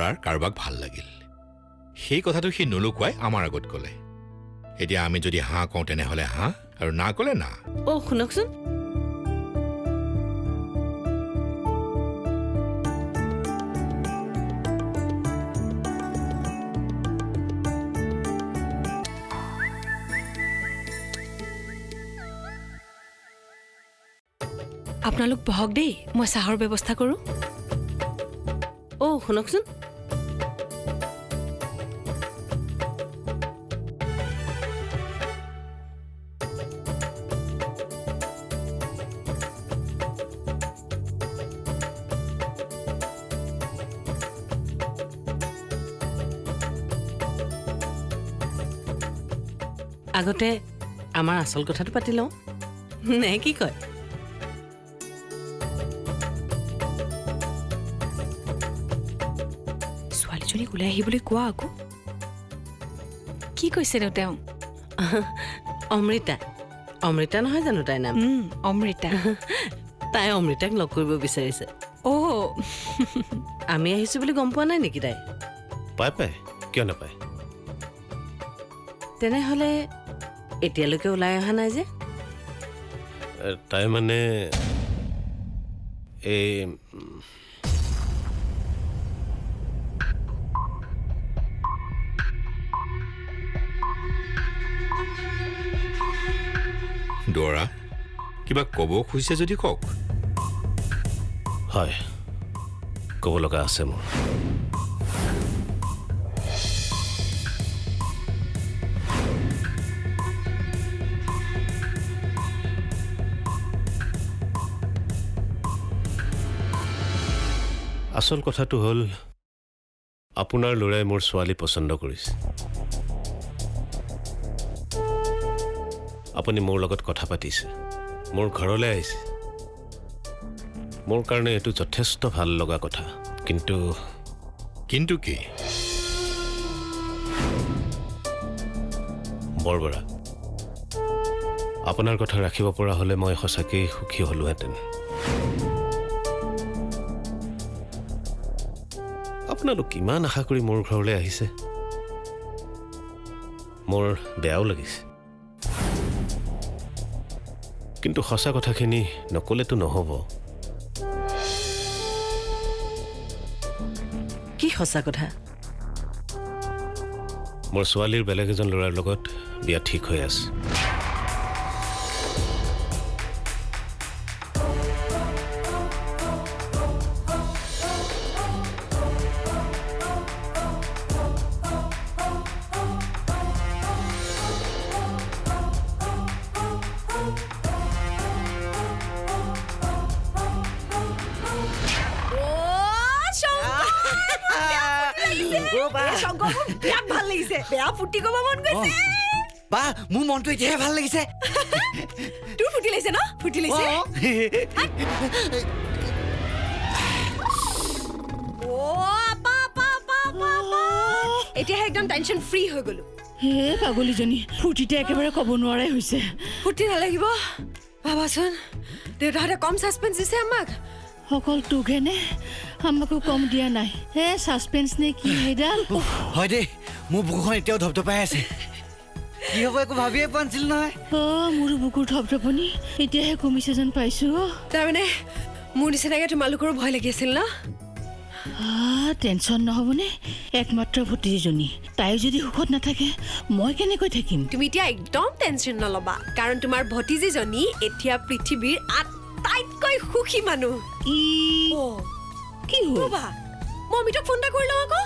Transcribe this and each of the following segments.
ডৰাৰ কাৰোবাক ভাল লাগিল সেই কথাটো সি নুলুকুৱাই আমাৰ আগত ক'লে এতিয়া আমি যদি হাঁ কওঁ তেনেহ'লে হাঁ আৰু না ক'লে না শুনকচোন আপোনালোক বহক দেই মই চাহৰ ব্যৱস্থা কৰোঁ শুনকচোন আগতে আমাৰ আচল কথাটো পাতি লওঁ নে কি কয় ছোৱালীজনীক ওলাই আহিবলৈ কোৱা আকৌ কি কৈছে তেওঁ অমৃতা অমৃতা নহয় জানো তাইৰ নাম অমৃতা তাই অমৃতাক লগ কৰিব বিচাৰিছে আমি আহিছো বুলি গম পোৱা নাই নেকি তাই পাই পাই কিয় নাপায় তেনেহ'লে এতিয়ালৈকে ওলাই অহা নাই যে তাই মানে এই ডৰা কিবা ক'ব খুজিছে যদি কওক হয় ক'ব লগা আছে মোৰ আচল কথাটো হ'ল আপোনাৰ ল'ৰাই মোৰ ছোৱালী পচন্দ কৰিছে আপুনি মোৰ লগত কথা পাতিছে মোৰ ঘৰলৈ আহিছে মোৰ কাৰণে এইটো যথেষ্ট ভাল লগা কথা কিন্তু কি বৰবৰা আপোনাৰ কথা ৰাখিব পৰা হ'লে মই সঁচাকৈ সুখী হ'লোহেঁতেন আপোনালোক কিমান আশা কৰি মোৰ ঘৰলৈ আহিছে মোৰ বেয়াও লাগিছে কিন্তু সঁচা কথাখিনি নকলেতো নহ'ব কি সঁচা কথা মোৰ ছোৱালীৰ বেলেগ এজন ল'ৰাৰ লগত বিয়া ঠিক হৈ আছে বেয়া ফুটি কব মন গৈছে বা মোৰ মনটো এতিয়াহে ভাল লাগিছে তোৰ ফুটি লাগিছে ন ফুটি লাগিছে এতিয়া একদম টেনচন ফ্ৰী হৈ গলো হে পাগলীজনী ফুটিতে একেবাৰে ক'ব নোৱাৰাই হৈছে ফুটি নালাগিব ভাবাচোন দেউতাহঁতে কম ছাছপেন্স দিছে আমাক অকল তোকহেনে আমাকো কম দিয়া নাই হে ছাছপেন্স নে কি সেইডাল হয় দেই মোৰ বুকুখন এতিয়াও ধপধপাই আছে কি হ'ব একো ভাবিয়ে পোৱা নাছিল নহয় মোৰ বুকুৰ ধপধপনি এতিয়াহে কমিছে যেন পাইছো তাৰমানে মোৰ নিচিনাকে তোমালোকৰো ভয় লাগি আছিল ন টেনচন নহ'বনে একমাত্ৰ ভতিজীজনী তাই যদি সুখত নাথাকে মই কেনেকৈ থাকিম তুমি এতিয়া একদম টেনচন নল'বা কাৰণ তোমাৰ ভতিজীজনী এতিয়া পৃথিৱীৰ আটাইতকৈ সুখী মানুহ কি হ'ল মই অমিতক ফোন এটা কৰি লওঁ আকৌ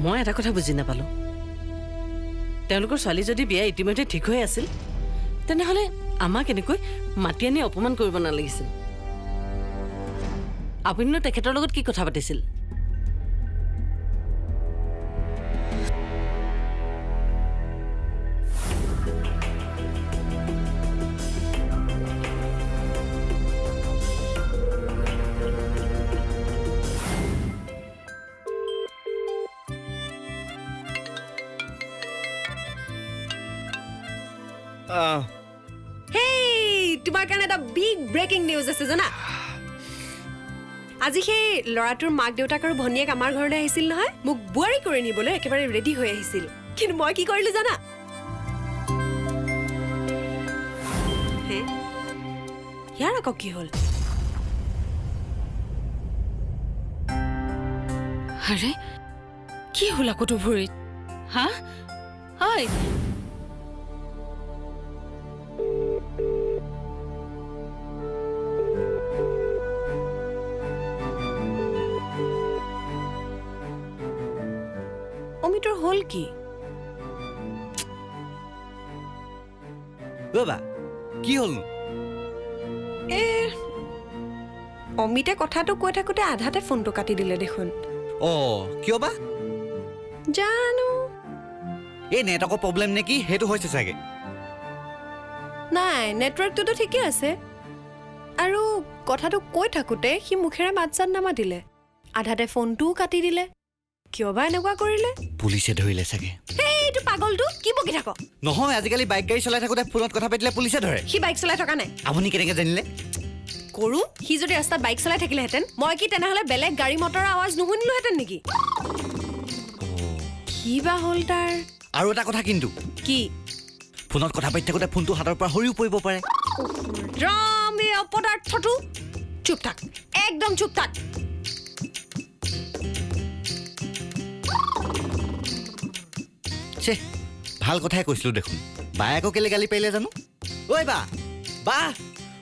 মই এটা কথা বুজি নাপালোঁ তেওঁলোকৰ ছোৱালী যদি বিয়া ইতিমধ্যে ঠিক হৈ আছিল তেনেহ'লে আমাক এনেকৈ মাতি আনি অপমান কৰিব নালাগিছিল আপুনিনো তেখেতৰ লগত কি কথা পাতিছিল হেই তোমাৰ কাৰণে এটা বিগ ব্ৰেকিং নিউজ আছে জানা আজি সেই ল'ৰাটোৰ মাক দেউতাক আৰু ভনীয়েক আমাৰ ঘৰলৈ আহিছিল নহয় মোক বুৱাৰী কৰি নিবলৈ একেবাৰে ৰেডি হৈ আহিছিল কিন্তু মই কি কৰিলো জানা হে ইয়াৰ আকৌ কি হ'ল আৰে কি হ'ল আকৌ তোৰ ভৰিত হা হয় অমিতৰ হ'ল কি ৰ'বা কি হ'লনো এ অমিতে কথাটো কৈ থাকোতে আধাতে ফোনটো কাটি দিলে দেখোন অঁ কিয় বা জানো এই নেটৱৰ্কৰ প্ৰব্লেম নেকি সেইটো হৈছে চাগে নাই নেটৱৰ্কটোতো ঠিকে আছে আৰু কথাটো কৈ থাকোতে সি মুখেৰে মাত চাত নামাতিলে আধাতে ফোনটোও কাটি দিলে কিয় বা এনেকুৱা কৰিলে পুলিচে ধৰিলে চাগে এইটো পাগলটো কি বকি থাক নহয় আজিকালি বাইক গাড়ী চলাই থাকোঁতে ফোনত কথা পাতিলে পুলিচে ধৰে সি বাইক চলাই থকা নাই আপুনি কেনেকৈ জানিলে কৰো সি যদি ৰাস্তাত বাইক চলাই থাকিলেহেঁতেন মই কি তেনেহ'লে বেলেগ গাড়ী মটৰৰ আৱাজ নুশুনিলোহেঁতেন নেকি কি বা হ'ল তাৰ আৰু এটা কথা কিন্তু কি ফোনত কথা পাতি থাকোঁতে ফোনটো হাতৰ পৰা সৰিও পৰিব পাৰে ৰাম এই অপদাৰ্থটো চুপ থাক একদম চুপ থাক চে ভাল কথাই কৈছিলোঁ দেখোন বাই আকৌ কেলে গালি পাৰিলে জানো ঐ বা বা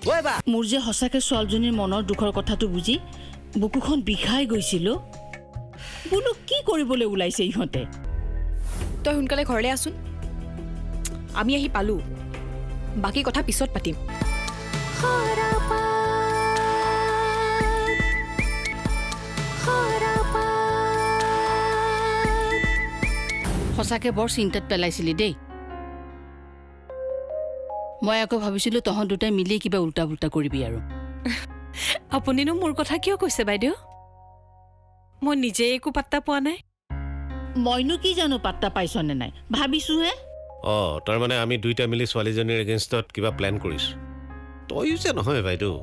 ঐ বা মোৰ যে সঁচাকৈ ছোৱালীজনীৰ মনৰ দুখৰ কথাটো বুজি বুকুখন বিষাই গৈছিল বোলো কি কৰিবলৈ ওলাইছে ইহঁতে তই সোনকালে ঘৰলৈ আছোন আমি আহি পালো বাকী কথা পিছত পাতিম সঁচাকৈ বৰ চিন্তাত পেলাইছিলি দেই মই আকৌ ভাবিছিলোঁ তহঁত দুটাই মিলি কিবা উল্টা পুল্টা কৰিবি আৰু আপুনিনো মোৰ কথা কিয় কৈছে বাইদেউ মই নিজে একো পাত্তা পোৱা নাই মইনো কি জানো পাত্তা পাইছনে নাই ভাবিছোঁহে অঁ তাৰমানে আমি দুইটা মিলি ছোৱালীজনীৰ এগেইনষ্টত কিবা প্লেন কৰিছোঁ তয়ো যে নহয় বাইদেউ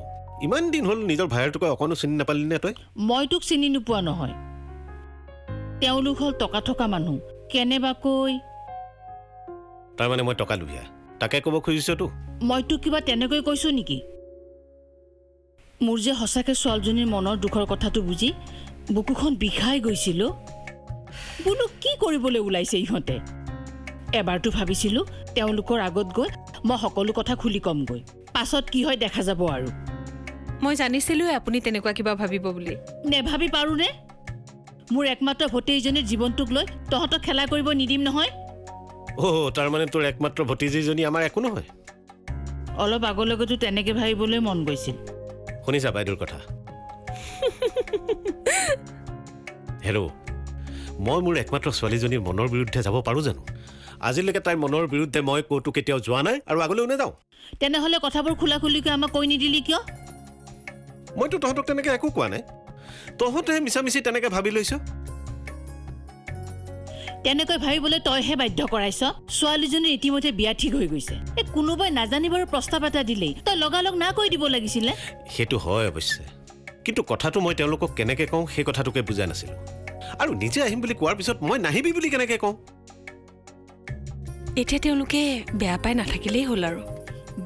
ইমান দিন হ'ল নিজৰ ভাইৰটোকে অকণো চিনি নাপালি নে তই মই তোক চিনি নোপোৱা নহয় তেওঁলোক হ'ল টকা থকা মানুহ কেনেবাকৈ তাৰমানে মই টকা লুভীয়া তাকে ক'ব খুজিছতো মই তোক কিবা তেনেকৈ কৈছোঁ নেকি মোৰ যে সঁচাকৈ ছোৱালীজনীৰ মনৰ দুখৰ কথাটো বুজি বুকুখন বিষাই গৈছিল বোলো কি কৰিবলৈ ওলাইছে ইহঁতে এবাৰতো ভাবিছিলোঁ তেওঁলোকৰ আগত গৈ মই সকলো কথা খুলি ক'মগৈ পাছত কি হয় দেখা যাব আৰু মই জানিছিলোৱে আপুনি তেনেকুৱা কিবা ভাবিব বুলি নেভাবি পাৰোঁনে মোৰ একমাত্ৰ ভতিজীজনীৰ জীৱনটোক লৈ তহঁতক খেলা কৰিব নিদিম নহয় অ' তাৰমানে তোৰ একমাত্ৰ ভতিজীজনী আমাৰ একো নহয় অলপ আগলৈকেতো তেনেকৈ ভাবিবলৈ মন গৈছিল শুনিছা বাইদেউৰ কথা হেল্ল' মই মোৰ একমাত্ৰ ছোৱালীজনীৰ মনৰ বিৰুদ্ধে যাব পাৰোঁ জানো আজিলৈকে তাইৰ মনৰ বিৰুদ্ধে মই ক'তো কেতিয়াও যোৱা নাই আৰু আগলৈও নাযাওঁ তেনেহ'লে কথাবোৰ খোলা খুলিকৈ আমাক কৈ নিদিলি কিয় মইতো তহঁতক তেনেকৈ একো কোৱা নাই তহঁতেহে মিছামিছি তেনেকৈ ভাবি লৈছ তেনেকৈ ভাবিবলৈ তইহে বাধ্য কৰাইছ ছোৱালীজনীৰ ইতিমধ্যে বিয়া ঠিক হৈ গৈছে এই কোনোবাই নাজানিবৰ প্ৰস্তাৱ এটা দিলেই তই লগালগ না কৈ দিব লাগিছিলে সেইটো হয় অৱশ্যে কিন্তু কথাটো মই তেওঁলোকক কেনেকৈ কওঁ সেই কথাটোকে বুজা নাছিলোঁ আৰু নিজে আহিম বুলি কোৱাৰ পিছত মই নাহিবি বুলি কেনেকৈ কওঁ এতিয়া তেওঁলোকে বেয়া পাই নাথাকিলেই হ'ল আৰু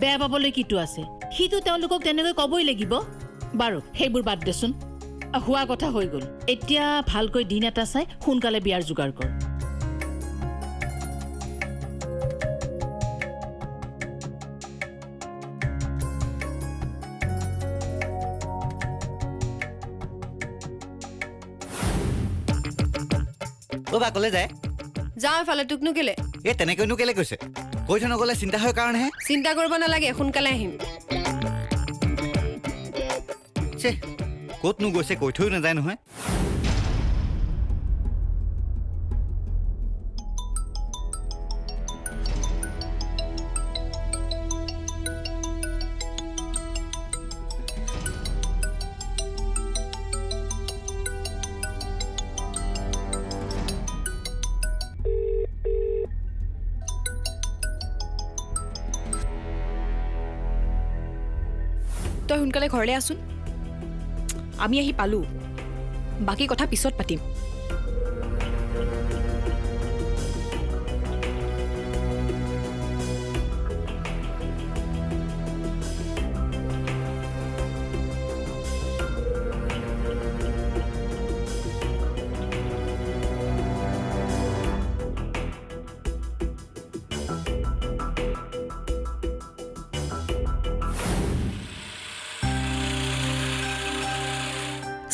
বেয়া পাবলৈ কিটো আছে সিটো তেওঁলোকক তেনেকৈ ক'বই লাগিব বাৰু সেইবোৰ বাদ দেচোন হোৱা কথা হৈ গ'ল এতিয়া ভালকৈ দিন এটা চাই সোনকালে বিয়াৰ যোগাৰ কৰ অ' বা ক'লে যায় যাওঁ এফালে তোকনো কেলে এই তেনেকৈনো কেলে কৈছে কৈ থৈ নগ'লে চিন্তা হয় কাৰণেহে চিন্তা কৰিব নালাগে সোনকালে আহিম চে ক'তনো গৈছে কৈ থৈও নাযায় নহয় তই সোনকালে ঘৰলৈ আছোন আমি আহি পালোঁ বাকী কথা পিছত পাতিম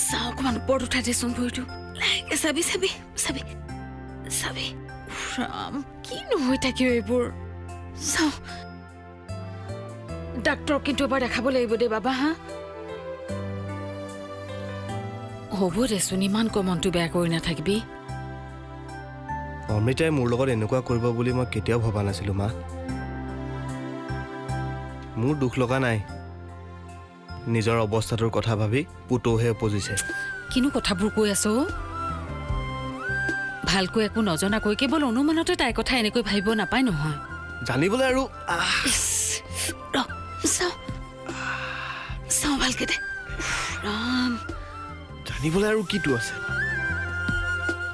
চাওঁ অকণমান ওপৰত উঠাই দেচোন ভৰিটো লাহেকে চাবি চাবি চাবি চাবি ৰাম কিনো হৈ থাকিব এইবোৰ চাওঁ ডাক্তৰক কিন্তু এবাৰ দেখাব লাগিব দে বাবা হা হ'ব দেচোন ইমানকৈ মনটো বেয়া কৰি নাথাকিবি অমৃতাই মোৰ লগত এনেকুৱা কৰিব বুলি মই কেতিয়াও ভবা নাছিলোঁ মা মোৰ দুখ লগা নাই নিজৰ অৱস্থাটোৰ কথা ভাবি পুতৌহে উপজিছে কিনো কথাবোৰ কৈ আছ ভালকৈ একো নজনাকৈ কেৱল অনুমানতে তাইৰ কথা এনেকৈ ভাবিব নাপায় নহয় জানিবলৈ আৰু চাওঁ চাওঁ ভালকে দে ৰাম জানিবলৈ আৰু কিটো আছে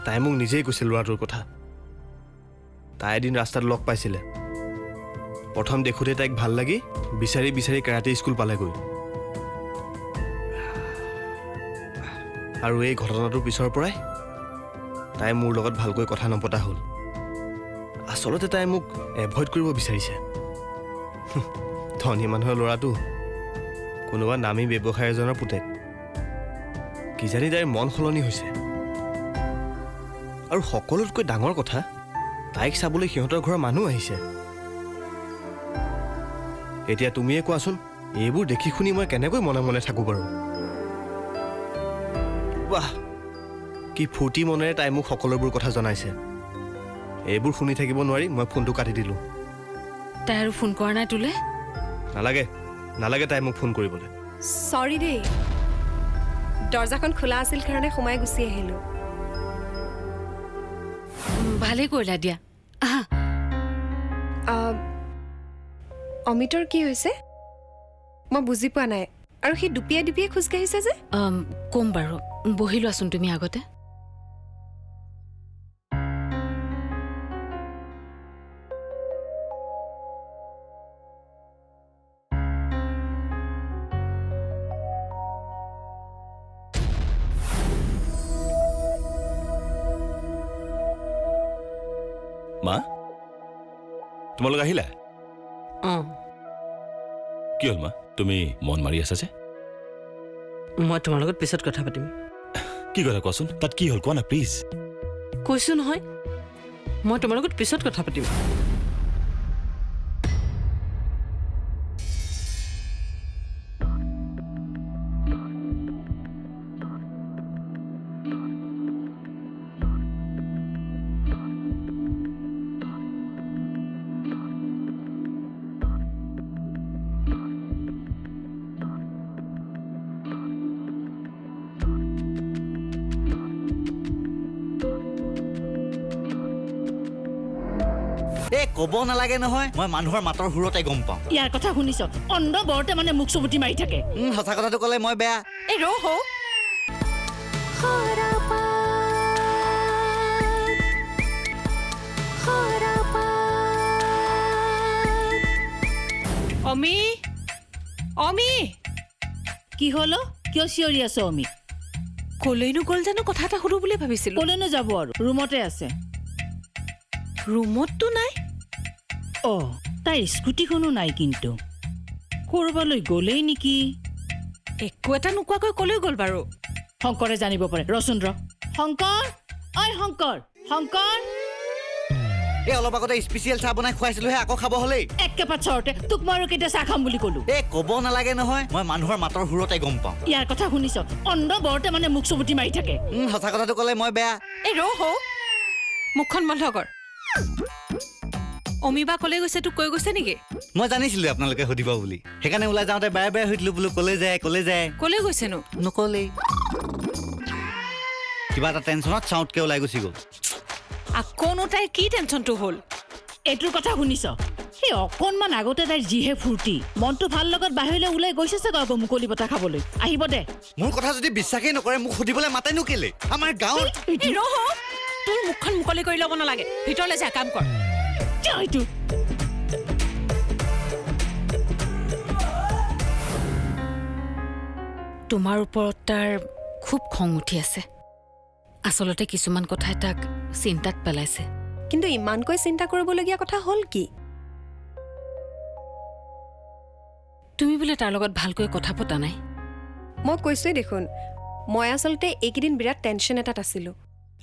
তাই মোক নিজেই কৈছিল ল'ৰাটোৰ কথা তাই এদিন ৰাস্তাত লগ পাইছিলে প্ৰথম দেখোঁতে তাইক ভাল লাগি বিচাৰি বিচাৰি কেৰাটে স্কুল পালেগৈ আৰু এই ঘটনাটোৰ পিছৰ পৰাই তাই মোৰ লগত ভালকৈ কথা নপতা হ'ল আচলতে তাই মোক এভইড কৰিব বিচাৰিছে ধনী মানুহৰ ল'ৰাটো কোনোবা নামী ব্যৱসায়ী এজনৰ পুতেক কিজানি তাইৰ মন সলনি হৈছে আৰু সকলোতকৈ ডাঙৰ কথা তাইক চাবলৈ সিহঁতৰ ঘৰৰ মানুহ আহিছে এতিয়া তুমিয়ে কোৱাচোন এইবোৰ দেখি শুনি মই কেনেকৈ মনে মনে থাকোঁ বাৰু বাহ কি ফূৰ্তি মনেৰে তাই মোক সকলোবোৰ কথা জনাইছে এইবোৰ শুনি থাকিব নোৱাৰি মই ফোনটো কাটি দিলোঁ তাই আৰু ফোন কৰা নাই তোলে নালাগে নালাগে তাই মোক ফোন কৰিবলৈ চৰি দেই দৰ্জাখন খোলা আছিল কাৰণে সোমাই গুচি আহিলোঁ ভালেই কৰিলা দিয়া আহা অমিতৰ কি হৈছে মই বুজি পোৱা নাই আৰু সি দুপিয়াই দুপিয়াই খোজকাঢ়িছে যে কম বাৰু বহি লোৱাচোন তুমি আগতে মা তোমালোক আহিলা অঁ কি হ'ল মা তুমি মন মাৰি আছা যে মই তোমাৰ লগত পিছত কথা পাতিম কি কথা কোৱাচোন তাত কি হ'ল কোৱা না প্লিজ কৈছোঁ নহয় মই তোমাৰ লগত পিছত কথা পাতিম এই ক'ব নালাগে নহয় মই মানুহৰ মাতৰ সুৰতে গম পাওঁ ইয়াৰ কথা শুনিছ অন্ন বৰতে মানে মুখ চুবুটি মাৰি থাকে সঁচা কথাটো ক'লে মই বেয়া এই ৰহ অমি অমি কি হ'ল কিয় চিঞৰি আছ অমি কলৈনো গ'ল জানো কথা এটা সুধো বুলি ভাবিছিলোঁ ক'লেনো যাব আৰু ৰুমতে আছে ৰুমততো নাই অঁ তাইৰ স্কুটিখনো নাই কিন্তু ক'ৰবালৈ গ'লেই নেকি একো এটা নোকোৱাকৈ কলৈ গ'ল বাৰু শংকৰে জানিব পাৰে ৰচোন ৰ শংকৰ ঐ শংকৰ শংকৰ এই অলপ আগতে স্পেচিয়েল চাহ বনাই খুৱাইছিলোহে আকৌ খাব হ'লেই একেপাত চৰতে তোক মই আৰু কেতিয়া চাহ খাম বুলি ক'লো এই ক'ব নালাগে নহয় মই মানুহৰ মাতৰ সুৰতে গম পাওঁ ইয়াৰ কথা শুনিছ অন্ন বৰতে মানে মুখ চুবুটি মাৰি থাকে সঁচা কথাটো ক'লে মই বেয়া এই ৰহ মুখখন বন্ধ কৰ অমিবা কলৈ গৈছে তোক কৈ গৈছে নেকি মই জানিছিলোঁ আপোনালোকে সুধিব বুলি সেইকাৰণে ওলাই যাওঁতে বেয়া বেয়া সুধিলোঁ বোলো ক'লৈ যায় কলৈ গৈছেনো নক'লেই কিবা এটা টেনশ্যনত চাউতকৈ ওলাই গুচি গ'ল আকৌনো তাইৰ কি টেনশ্যনটো হ'ল এইটোৰ কথা শুনিছ সি এই অকণমান আগতে তাইৰ যিহে ফূৰ্তি মনটো ভাল লগত বাহিৰলৈ ওলাই গৈছে চাগৈ আকৌ মুকলি বতাহ খাবলৈ আহিব দে মোৰ কথা যদি বিশ্বাসেই নকৰে মোক সুধিবলৈ মাতেনো কেলে আমাৰ গাঁৱত তোৰ মুখখন মুকলি কৰি ল'ব নালাগে ভিতৰলৈ যা কাম কৰ এইটো তোমাৰ ওপৰত তাৰ খুব খং উঠি আছে আচলতে কিছুমান কথাই তাক চিন্তাত পেলাইছে কিন্তু ইমানকৈ চিন্তা কৰিবলগীয়া কথা হ'ল কি তুমি বোলে তাৰ লগত ভালকৈ কথা পতা নাই মই কৈছোৱেই দেখোন মই আচলতে এইকেইদিন বিৰাট টেনশ্যন এটাত আছিলোঁ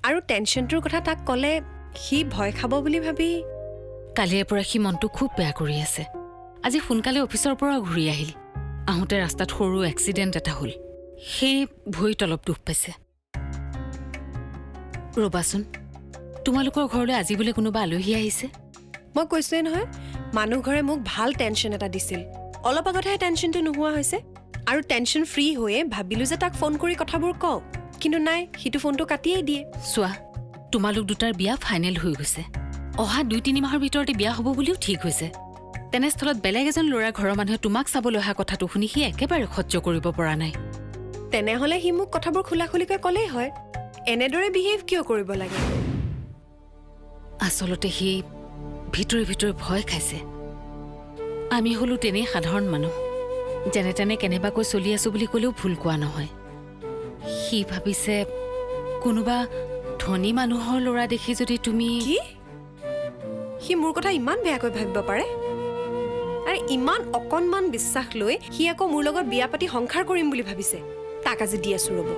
আৰু টেনশ্যনটোৰ কথা তাক ক'লে সি ভয় খাব বুলি ভাবি কালিৰে পৰা সি মনটো খুব বেয়া কৰি আছে আজি সোনকালে অফিচৰ পৰা ঘূৰি আহিল আহোঁতে ৰাস্তাত সৰু এক্সিডেণ্ট এটা হ'ল সেই ভৰিত অলপ দুখ পাইছে ৰ'বাচোন তোমালোকৰ ঘৰলৈ আজি বোলে কোনোবা আলহী আহিছে মই কৈছোৱেই নহয় মানুহ ঘৰে মোক ভাল টেনশ্যন এটা দিছিল অলপ আগতহে টেনশ্যনটো নোহোৱা হৈছে আৰু টেনশ্যন ফ্ৰী হৈয়ে ভাবিলোঁ যে তাক ফোন কৰি কথাবোৰ কওঁ কিন্তু নাই সিটো ফোনটো কাটিয়েই দিয়ে চোৱা তোমালোক দুটাৰ বিয়া ফাইনেল হৈ গৈছে অহা 2-3 মাহৰ ভিতৰতে বিয়া হ'ব বুলিও ঠিক হৈছে তেনেস্থলত বেলেগ এজন ল'ৰা ঘৰৰ মানুহে তোমাক চাবলৈ অহা কথাটো শুনি সি একেবাৰে সহ্য কৰিব পৰা নাই তেনেহ'লে সি মোক কথাবোৰ খোলাখুলিকৈ ক'লেই হয় এনেদৰে বিহেভ কিয় কৰিব লাগে আচলতে সি ভিতৰে ভিতৰে ভয় খাইছে আমি হলো তেনেই সাধাৰণ মানুহ যেনে তেনে কেনেবাকৈ চলি আছো বুলি ক'লেও ভুল কোৱা নহয় সি ভাবিছে কোনোবা ধনী মানুহৰ ল'ৰা দেখি যদি তুমি কি সি মোৰ কথা ইমান বেয়াকৈ ভাবিব পাৰে আৰু ইমান অকণমান বিশ্বাস লৈ সি আকৌ মোৰ লগত বিয়া পাতি সংসাৰ কৰিম বুলি ভাবিছে তাক আজি দি আছো ৰ'ব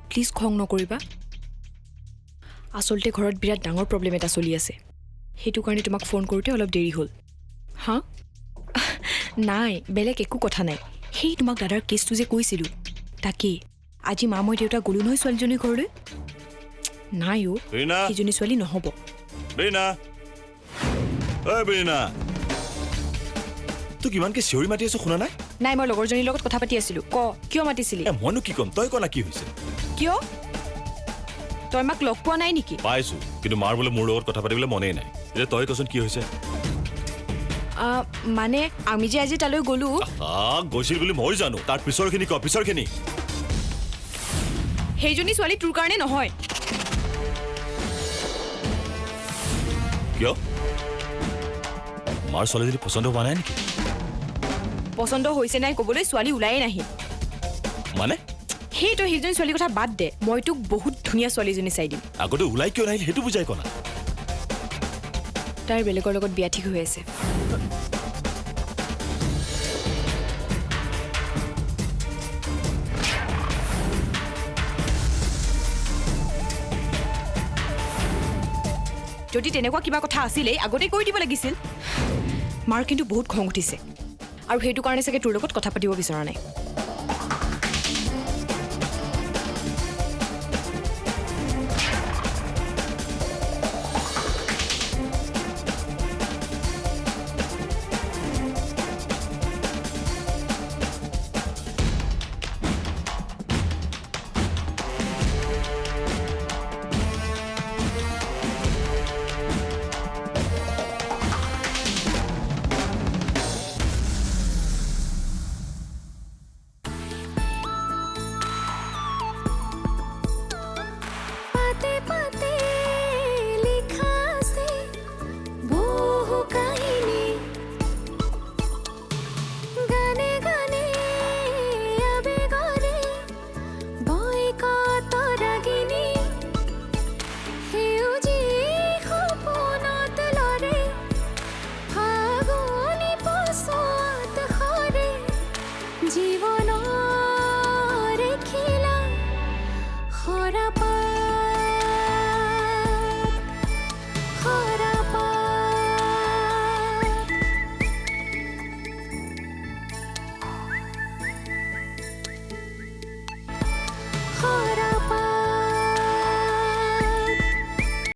প্লিজ খং নকৰিবা আচলতে ঘৰত বিৰাট ডাঙৰ প্ৰব্লেম এটা চলি আছে সেইটো কাৰণে তোমাক ফোন কৰোঁতে অলপ দেৰি হ'ল হা নাই বেলেগ একো কথা নাই সেই তোমাক দাদাৰ কেছটো যে কৈছিলোঁ তাকেই আজি মা মই দেউতা গ'লো নহয় ছোৱালীজনীৰ ঘৰলৈ নাই অ' সেইজনী ছোৱালী নহ'ব তোক কিমানকে চিঞৰি মাতি আছো শুনা নাই নাই মই লগৰজনীৰ লগত কথা পাতি আছিলোঁ ক কিয় মাতিছিলি মইনো কি ক'ম তই ক'লা কি হৈছে কিয় তই মাক লগ পোৱা নাই নেকি পাইছো কিন্তু মাৰ বোলে মোৰ লগত কথা পাতিবলৈ মনেই নাই এতিয়া তই কচোন কি হৈছে মানে আমি যে আজি তালৈ গ'লো গৈছিল বুলি মই জানো তাৰ পিছৰখিনি ক পিছৰখিনি সেইজনী ছোৱালী তোৰ কাৰণে নহয় কিয় মাৰ ছোৱালীজনী পচন্দ হোৱা নাই নেকি পচন্দ হৈছে নাই ক'বলৈ ছোৱালী ওলায়ে নাহি মানে সেই তই সেইজনী ছোৱালীৰ কথা বাদ দে মই তোক বহুত ধুনীয়া ছোৱালীজনী চাই দিম আগতে ওলাই কিয় নাহিল সেইটো বুজাই কলা তাইৰ বেলেগৰ লগত বিয়া ঠিক হৈ আছে যদি তেনেকুৱা কিবা কথা আছিলেই আগতে কৈ দিব লাগিছিল মাৰ কিন্তু বহুত খং উঠিছে আৰু সেইটো কাৰণে চাগে তোৰ লগত কথা পাতিব বিচৰা নাই জীবনৰ খিলা খৰা